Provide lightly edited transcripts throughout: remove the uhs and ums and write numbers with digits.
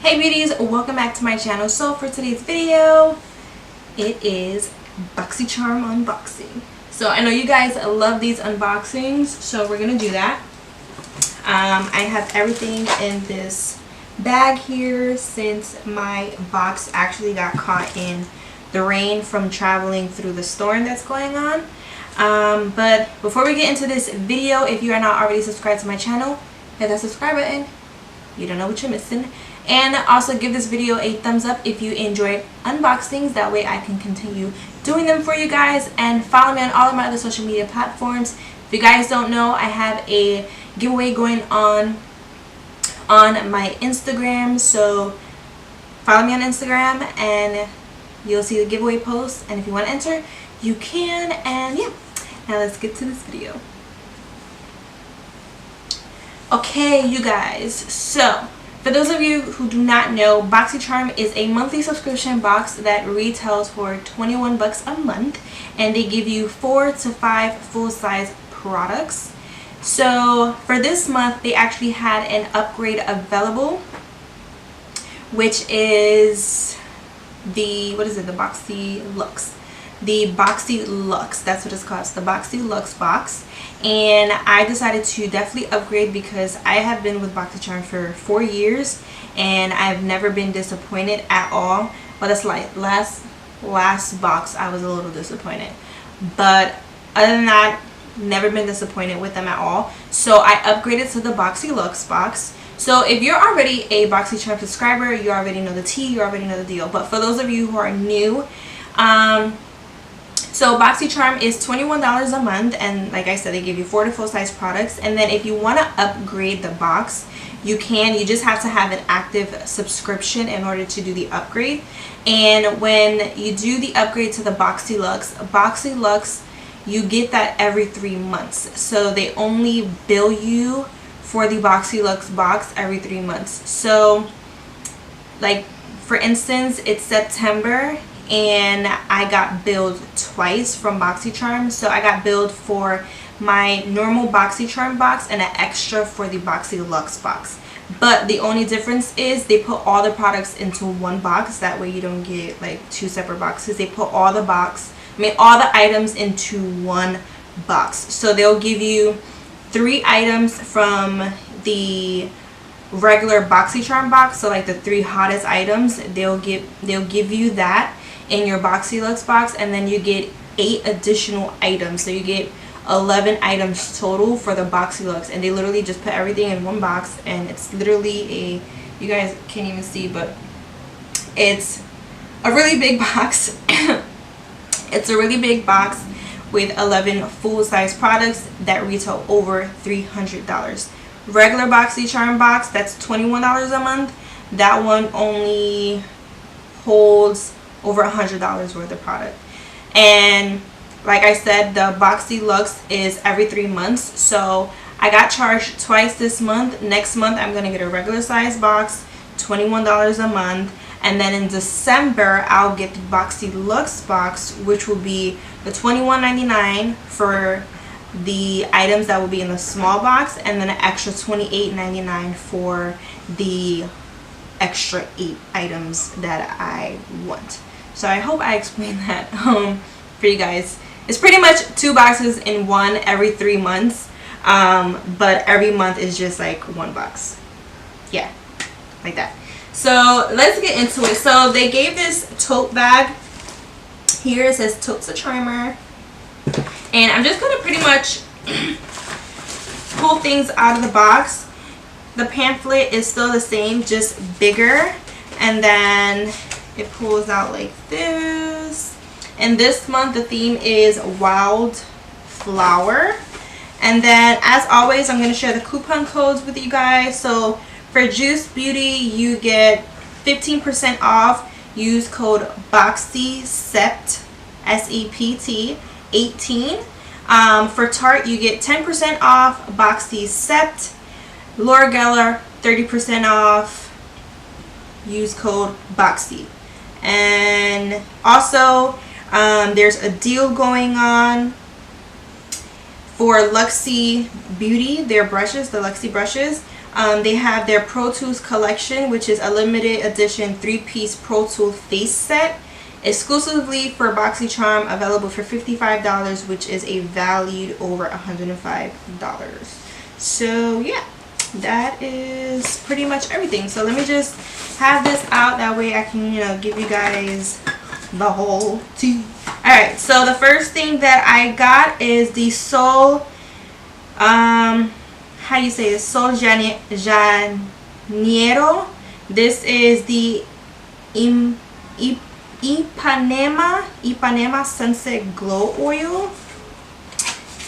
Hey beauties, welcome back to my channel. So for today's video, it is Boxycharm unboxing. So I know you guys love these unboxings, so we're gonna do that. I have everything in this bag here since my box actually got caught in the rain from traveling through the storm that's going on. But before we get into this video, if you are not already subscribed to my channel, hit that subscribe button. You don't know what you're missing. And also give this video a thumbs up if you enjoyed unboxings. That way I can continue doing them for you guys. And follow me on all of my other social media platforms. If you guys don't know, I have a giveaway going on my Instagram. So follow me on Instagram and you'll see the giveaway post. And if you want to enter, you can. And yeah, now let's get to this video. Okay, you guys, so for those of you who do not know, Boxycharm is a monthly subscription box that retails for 21 bucks a month, and they give you 4 to 5 full-size products. So for this month, they actually had an upgrade available, which is the, what is it, the Boxy Luxe. The Boxy Luxe, that's what it's called. It's the Boxy Luxe box. And I decided to definitely upgrade because I have been with Boxycharm for 4 years and I've never been disappointed at all. Well, that's like last box I was a little disappointed, but other than that, never been disappointed with them at all. So I upgraded to the Boxy Luxe box. So if you're already a Boxycharm subscriber, you already know the tea, you already know the deal. But for those of you who are new, so Boxycharm is $21 a month, and like I said, they give you 4 to full-size products. And then if you want to upgrade the box, you can. You just have to have an active subscription in order to do the upgrade. And when you do the upgrade to the Boxy Luxe, you get that every 3 months. So they only bill you for the Boxy Luxe box every 3 months. So like for instance, it's September and I got billed twice from Boxycharm. So I got billed for my normal Boxycharm box and an extra for the Boxy Luxe box. But the only difference is they put all the products into one box. That way you don't get like 2 separate boxes. They put all the items into one box. So they'll give you 3 items from the regular Boxycharm box. So like the 3 hottest items, they'll give you that in your Boxy Luxe box, and then you get 8 additional items. So you get 11 items total for the Boxy Luxe, and they literally just put everything in one box. And it's literally you guys can't even see, but it's a really big box. It's a really big box with 11 full-size products that retail over $300. Regular Boxycharm box, that's $21 a month. That one only holds over $100 worth of product. And like I said, the Boxy Luxe is every 3 months. So I got charged twice this month. Next month I'm going to get a regular size box, $21 a month. And then in December I'll get the Boxy Luxe box, which will be the $21.99 for the items that will be in the small box, and then an extra $28.99 for the extra 8 items that I want. So I hope I explained that for you guys. It's pretty much 2 boxes in one every 3 months, but every month is just like 1 box. Yeah, like that. So let's get into it. So they gave this tote bag here. It says totes a charmer, and I'm just gonna pretty much pull things out of the box. The pamphlet is still the same, just bigger, and then it pulls out like this. And this month the theme is wildflower. And then as always, I'm going to share the coupon codes with you guys. So for Juice Beauty, you get 15% off. Use code BOXYSEPT, SEPT 18. For Tarte, you get 10% off. BOXYSEPT. Laura Geller, 30% off. Use code BOXY. And also there's a deal going on for Luxe Beauty, their brushes, the Luxe brushes. They have their Pro Tools collection, which is a limited edition 3-piece Pro Tool face set, exclusively for Boxycharm, available for $55, which is a valued over $105. So yeah, that is pretty much everything. So let me just have this out, that way I can, you know, give you guys the whole tea. Alright, so the first thing that I got is the Sol, how do you say it? Sol Janeiro. This is the Ipanema Sunset Glow Oil.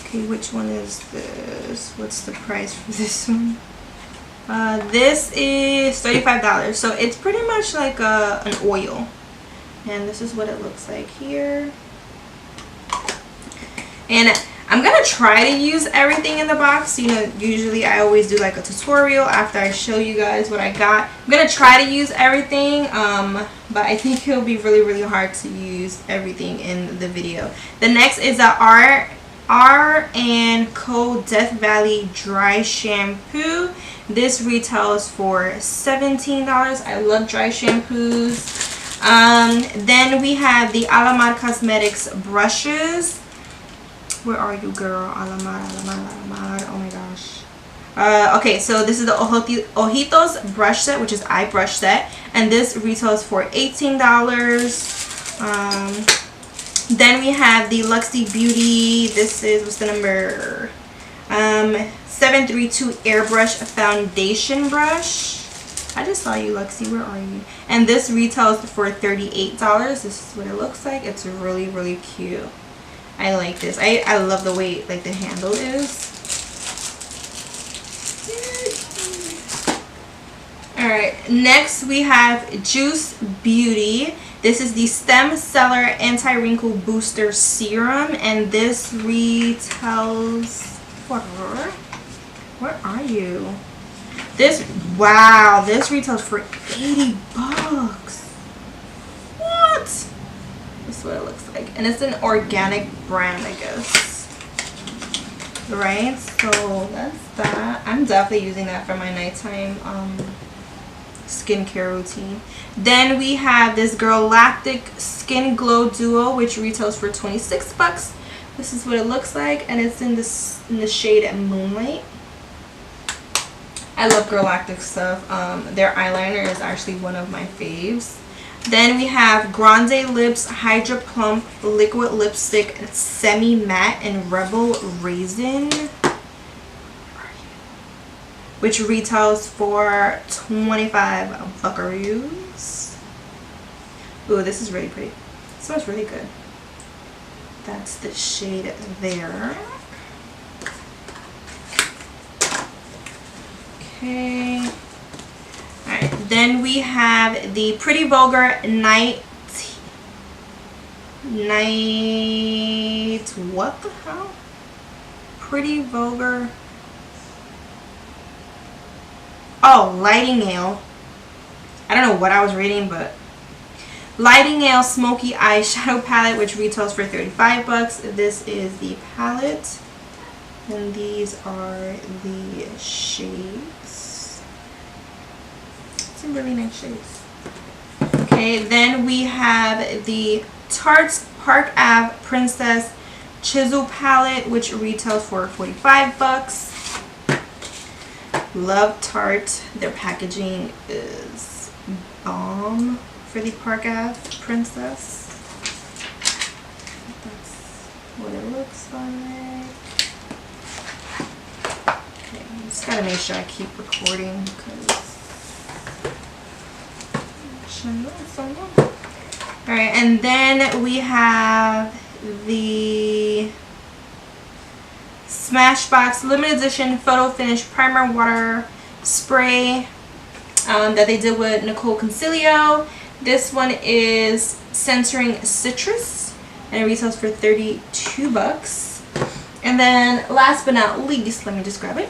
Okay, which one is this? What's the price for this one? This is $35. So it's pretty much like an oil. And this is what it looks like here. And I'm gonna try to use everything in the box. You know, usually I always do like a tutorial after I show you guys what I got. I'm gonna try to use everything, but I think it'll be really hard to use everything in the video. The next is a R&Co Death Valley Dry Shampoo. This retails for $17. I love dry shampoos. Then we have the Sonny Cosmetics brushes. Where are you, girl? Alamar. Oh my gosh. Okay, so this is the Ojitos brush set, which is eye brush set, and this retails for $18. Then we have the Luxe Beauty. This is, what's the number? 732 Airbrush Foundation Brush. I just saw you, Luxe. Where are you? And this retails for $38. This is what it looks like. It's really cute. I like this. I love the way like the handle is. Alright, next we have Juice Beauty. This is the Stem Cellar Anti-Wrinkle Booster Serum, and this retails for, where are you? This, wow, this retails for $80. What? This is what it looks like. And it's an organic brand, I guess. Right? So that's that. I'm definitely using that for my nighttime skincare routine. Then we have this Galactic Skin Glow Duo, which retails for $26. This is what it looks like, and it's in the shade Moonlight. I love Galactic stuff. Their eyeliner is actually one of my faves. Then we have Grande Lips Hydra Plump Liquid Lipstick Semi Matte and Rebel Raisin, which retails for $25 buckaroos. Ooh, this is really pretty. It smells really good. That's the shade there. Okay. Alright, then we have the Pretty Vulgar what the hell? Pretty Vulgar. Oh, Lighting Nail. I don't know what I was reading, but Lighting Nail Smoky Eyeshadow Palette, which retails for $35. This is the palette, and these are the shades. Some really nice shades. Okay, then we have the Tarte's Park Ave Princess Chisel Palette, which retails for $45. Love Tarte. Their packaging is bomb for the Park Ave Princess. That's what it looks like. Okay, just gotta make sure I keep recording because alright, and then we have the Smashbox Limited Edition Photo Finish Primer Water Spray that they did with Nicole Concilio. This one is Censoring Citrus, and it retails for $32. And then last but not least, let me just grab it,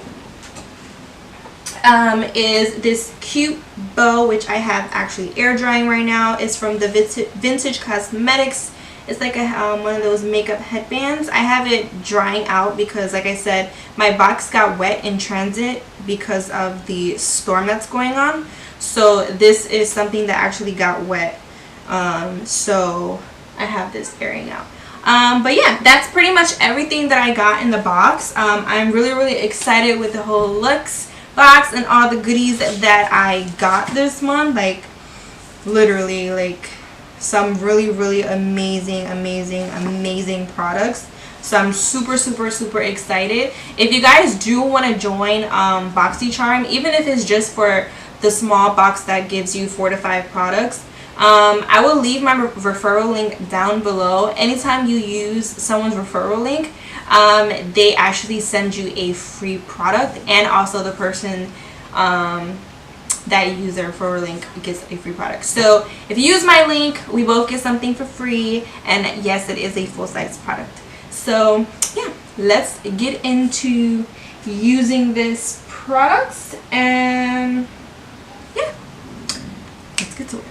is this cute bow, which I have actually air drying right now. It's from the Vintage Cosmetics, It's like a one of those makeup headbands. I have it drying out because, like I said, my box got wet in transit because of the storm that's going on. So this is something that actually got wet. So I have this airing out. But yeah, that's pretty much everything that I got in the box. I'm really excited with the whole Luxe box and all the goodies that I got this month. Like literally, like some really amazing products. So I'm super excited. If you guys do want to join Boxycharm, even if it's just for the small box that gives you 4 to 5 products, I will leave my referral link down below. Anytime you use someone's referral link, they actually send you a free product, and also the person that you use their referral link gets a free product. So if you use my link, we both get something for free, and yes, it is a full-size product. So yeah, let's get into using this product, and yeah, let's get to it.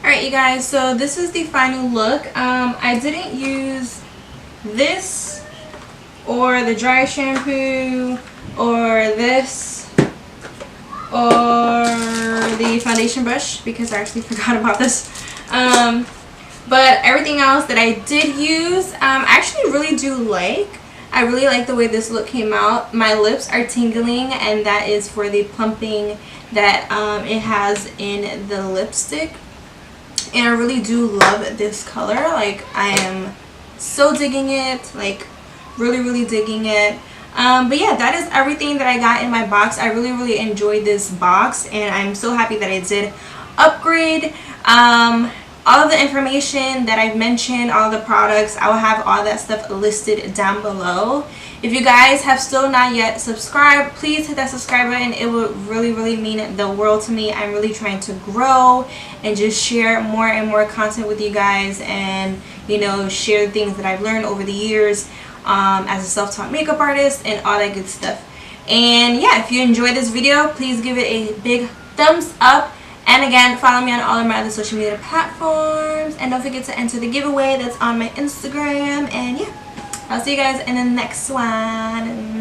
Alright you guys, so this is the final look. I didn't use this or the dry shampoo or this or the foundation brush because I actually forgot about this. But everything else that I did use, I actually really do like. I really like the way this look came out. My lips are tingling, and that is for the plumping that it has in the lipstick. And I really do love this color. Like, I am so digging it, like really digging it. But yeah, that is everything that I got in my box. I really enjoyed this box, and I'm so happy that I did upgrade. All of the information that I've mentioned, all the products, I will have all that stuff listed down below. If you guys have still not yet subscribed, please hit that subscribe button. It would really mean the world to me. I'm really trying to grow and just share more and more content with you guys, and you know, share things that I've learned over the years as a self-taught makeup artist and all that good stuff. And yeah, if you enjoyed this video, please give it a big thumbs up. And again, follow me on all of my other social media platforms. And don't forget to enter the giveaway that's on my Instagram. And yeah, I'll see you guys in the next one.